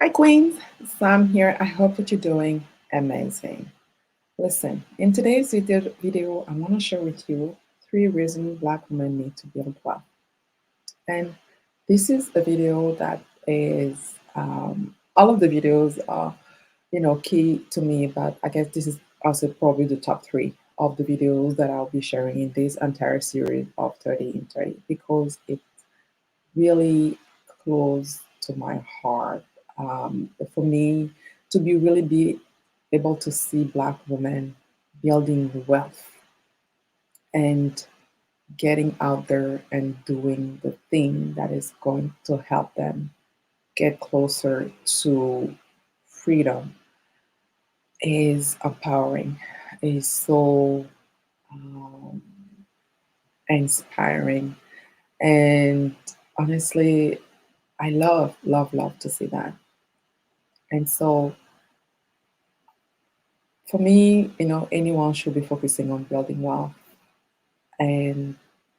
Hi, Queens. Sam here. I hope that you're doing amazing. Listen, in today's video I want to share with you 3 reasons Black women need to build wealth. And this is a video that is, all of the videos are, key to me, but I guess this is also probably the top 3 of the videos that I'll be sharing in this entire series of 30 in 30 because it's really close to my heart. For me, to be able to see Black women building wealth and getting out there and doing the thing that is going to help them get closer to freedom is empowering, is so um, inspiring. And honestly, I love to see that. And so for me, anyone should be focusing on building wealth. And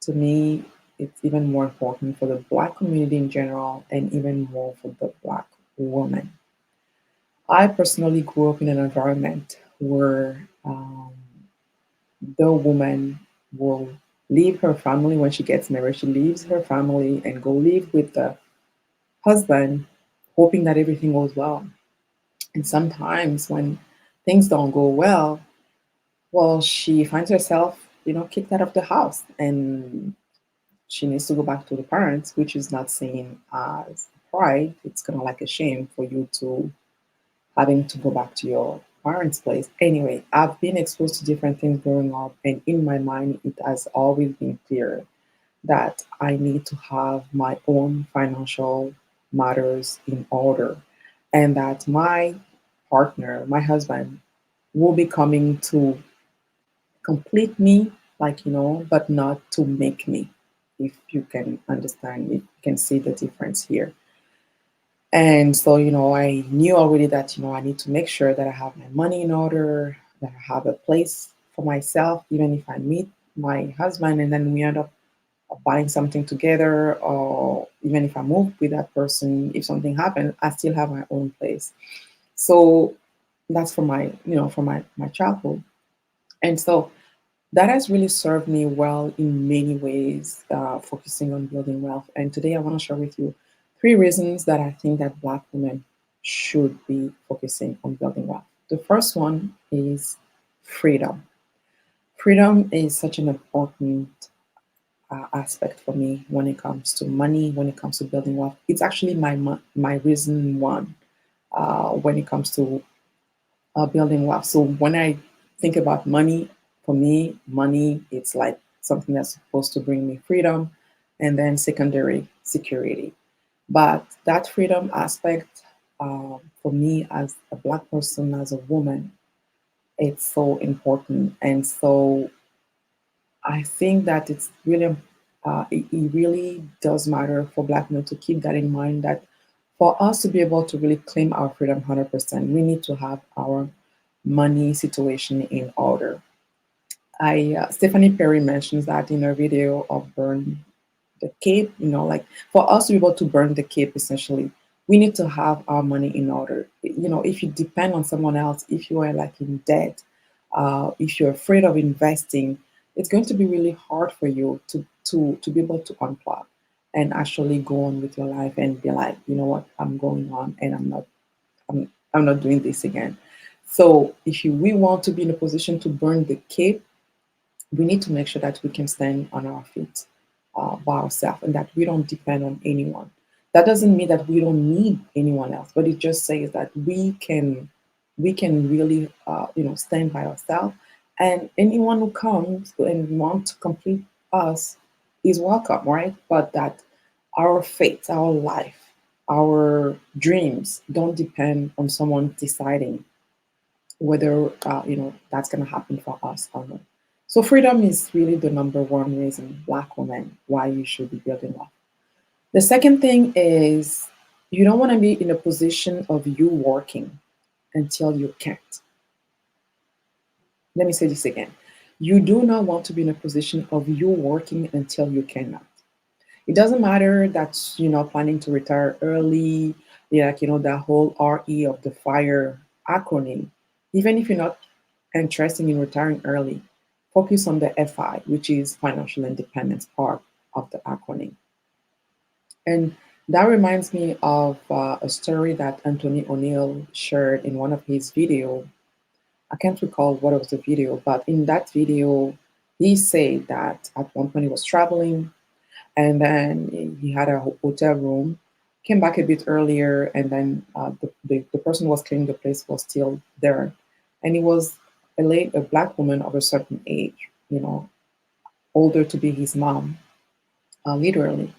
to me, it's even more important for the Black community in general and even more for the Black woman. I personally grew up in an environment where the woman will leave her family when she gets married. She leaves her family and go live with the husband, hoping that everything goes well. And sometimes when things don't go well, well, she finds herself, kicked out of the house and she needs to go back to the parents, which is not seen as pride. It's kind of like a shame for you to having to go back to your parents' place. Anyway, I've been exposed to different things growing up, and in my mind, it has always been clear that I need to have my own financial matters in order, and that my partner, my husband, will be coming to complete me, like, but not to make me. If you can understand, if you can see the difference here. And so, I knew already that, I need to make sure that I have my money in order, that I have a place for myself, even if I meet my husband and then we end up buying something together, or even if I move with that person, if something happens, I still have my own place. So that's for my childhood. And so that has really served me well in many ways, focusing on building wealth. And today I want to share with you 3 reasons that I think that Black women should be focusing on building wealth. The first one is freedom. Freedom is such an important aspect for me when it comes to money, when it comes to building wealth. It's actually my reason one when it comes to building wealth. So when I think about money, for me, money it's like something that's supposed to bring me freedom, and then secondary security. But that freedom aspect, for me as a Black person, as a woman, it's so important. And so I think that it's really, it really does matter for Black men to keep that in mind. That for us to be able to really claim our freedom 100%, we need to have our money situation in order. Stephanie Perry mentions that in her video of Burn the Cape. Like for us to be able to burn the cape, essentially, we need to have our money in order. If you depend on someone else, if you are like in debt, if you're afraid of investing, it's going to be really hard for you to be able to unplug and actually go on with your life and be like, you know what, I'm going on and I'm not doing this again. So if we want to be in a position to burn the cape, we need to make sure that we can stand on our feet by ourselves and that we don't depend on anyone. That doesn't mean that we don't need anyone else, but it just says that we can really stand by ourselves, and anyone who comes and want to complete us is welcome, right? But that our fate, our life, our dreams don't depend on someone deciding whether that's going to happen for us or not. So freedom is really the number one reason, Black women, why you should be building wealth. The second thing is you don't want to be in a position of you working until you can't. Let me say this again. You do not want to be in a position of you working until you cannot. It doesn't matter that you're not planning to retire early. Yeah, like, that whole RE of the FIRE acronym. Even if you're not interested in retiring early, focus on the FI, which is financial independence part of the acronym. And that reminds me of a story that Anthony O'Neill shared in one of his videos. I can't recall what was the video, but in that video, he said that at one point he was traveling and then he had a hotel room, came back a bit earlier, and then the person who was cleaning the place was still there. And it was a black woman of a certain age, older to be his mom, literally.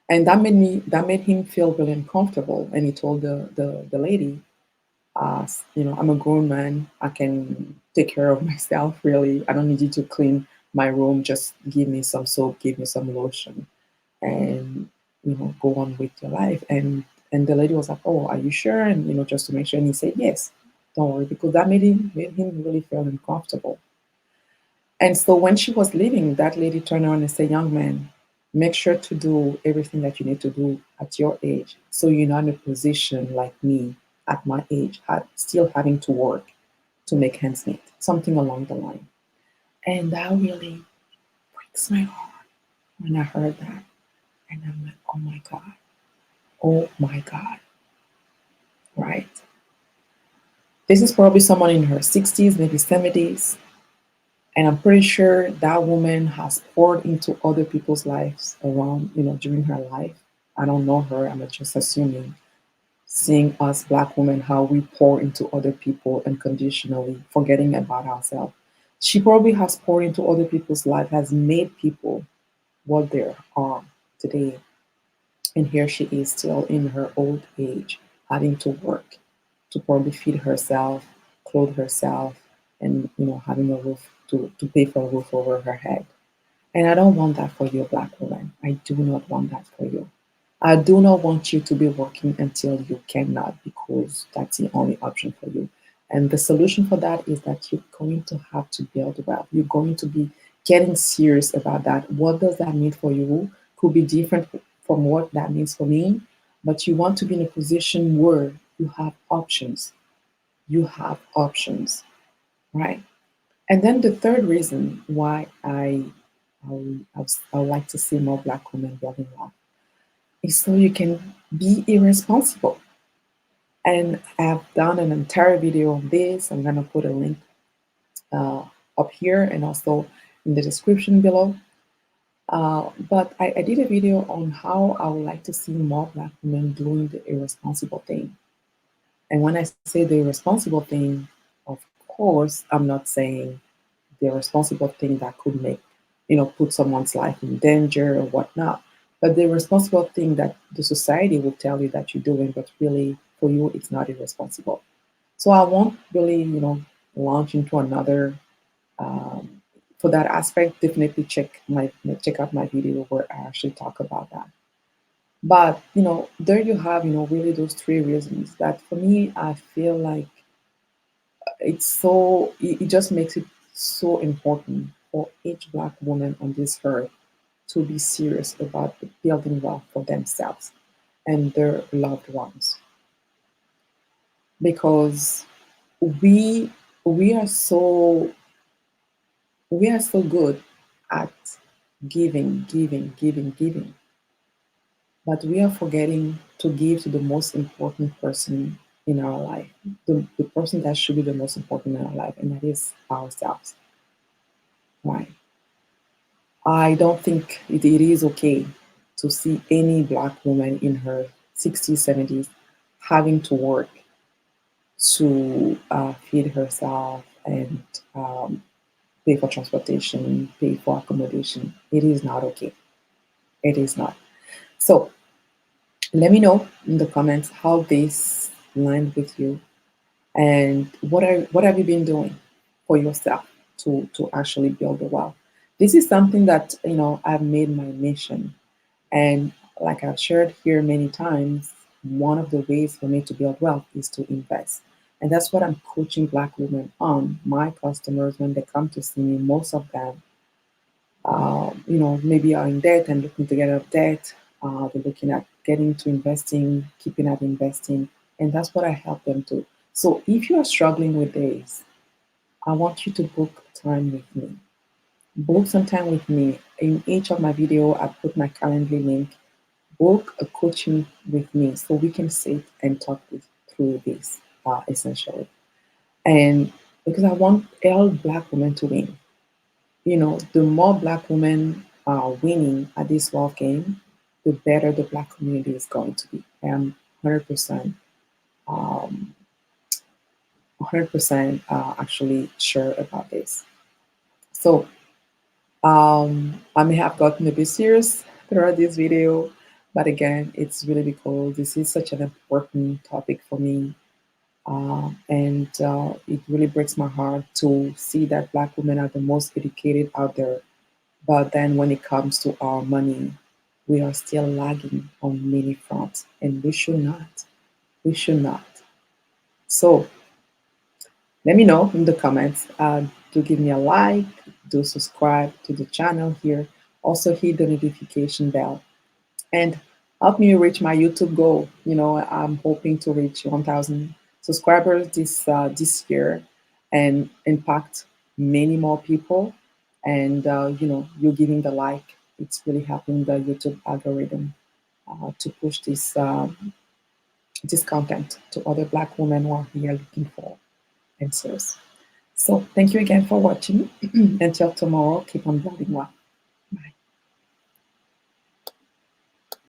And that made him feel really uncomfortable. And he told the lady, I'm a grown man. I can take care of myself, really. I don't need you to clean my room. Just give me some soap, give me some lotion, and go on with your life. And the lady was like, "Oh, are you sure?" And just to make sure. And he said, "Yes, don't worry," because that made him really feel uncomfortable. And so when she was leaving, that lady turned around and said, "Young man, make sure to do everything that you need to do at your age, so you're not in a position like me at my age, still having to work to make ends meet," something along the line. And that really breaks my heart when I heard that. And I'm like, oh my God, oh my God, right? This is probably someone in her 60s, maybe 70s. And I'm pretty sure that woman has poured into other people's lives around, during her life. I don't know her, I'm just assuming, seeing us black women, how we pour into other people unconditionally, forgetting about ourselves. She probably has poured into other people's life, has made people what they are today. And here she is still in her old age, having to work to probably feed herself, clothe herself, and having a roof to pay for a roof over her head. And I don't want that for you, black woman. I do not want that for you. I do not want you to be working until you cannot, because that's the only option for you. And the solution for that is that you're going to have to build wealth. You're going to be getting serious about that. What does that mean for you? Could be different from what that means for me, but you want to be in a position where you have options. You have options, right? And then the third reason why I would like to see more black women building wealth is so you can be irresponsible. And I've done an entire video on this. I'm gonna put a link uh, up here and also in the description below. But I did a video on how I would like to see more black women doing the irresponsible thing. And when I say the irresponsible thing, of course, I'm not saying the responsible thing that could make, put someone's life in danger or whatnot. But the responsible thing that the society will tell you that you're doing, but really for you, it's not irresponsible. So I won't really, launch into another. Um, for that aspect, definitely check out my video where I actually talk about that. But there you have, really those three reasons that for me, I feel like it just makes it so important for each black woman on this earth to be serious about building wealth for themselves and their loved ones, because we we are so we are so good at giving, but we are forgetting to give to the most important person in our life, the person that should be the most important in our life, and that is ourselves. Right? I don't think it is okay to see any black woman in her 60s, 70s having to work to feed herself and pay for transportation, pay for accommodation. It is not okay. It is not. So let me know in the comments how this landed with you, and what have you been doing for yourself to actually build the wealth. This is something that I've made my mission. And like I've shared here many times, one of the ways for me to build wealth is to invest. And that's what I'm coaching black women on. My customers, when they come to see me, most of them, maybe are in debt and looking to get out of debt. They're looking at getting to investing, keeping at investing, and that's what I help them do. So if you are struggling with this, I want you to book time with me. Book some time with me. In each of my video, I put my Calendly link. Book a coaching with me so we can sit and talk through this essentially. And because I want all Black women to win. The more Black women are winning at this wealth game, the better the Black community is going to be. I am 100%, 100% actually sure about this. So I may have gotten a bit serious throughout this video, but again, it's really because this is such an important topic for me. And it really breaks my heart to see that Black women are the most educated out there. But then when it comes to our money, we are still lagging on many fronts, and we should not. We should not. So let me know in the comments. Do give me a like, do subscribe to the channel here. Also hit the notification bell and help me reach my YouTube goal. I'm hoping to reach 1,000 subscribers this year and impact many more people. And you giving the like, it's really helping the YouTube algorithm to push this content to other Black women who are here looking for answers. So thank you again for watching. Until tomorrow, keep on building wealth.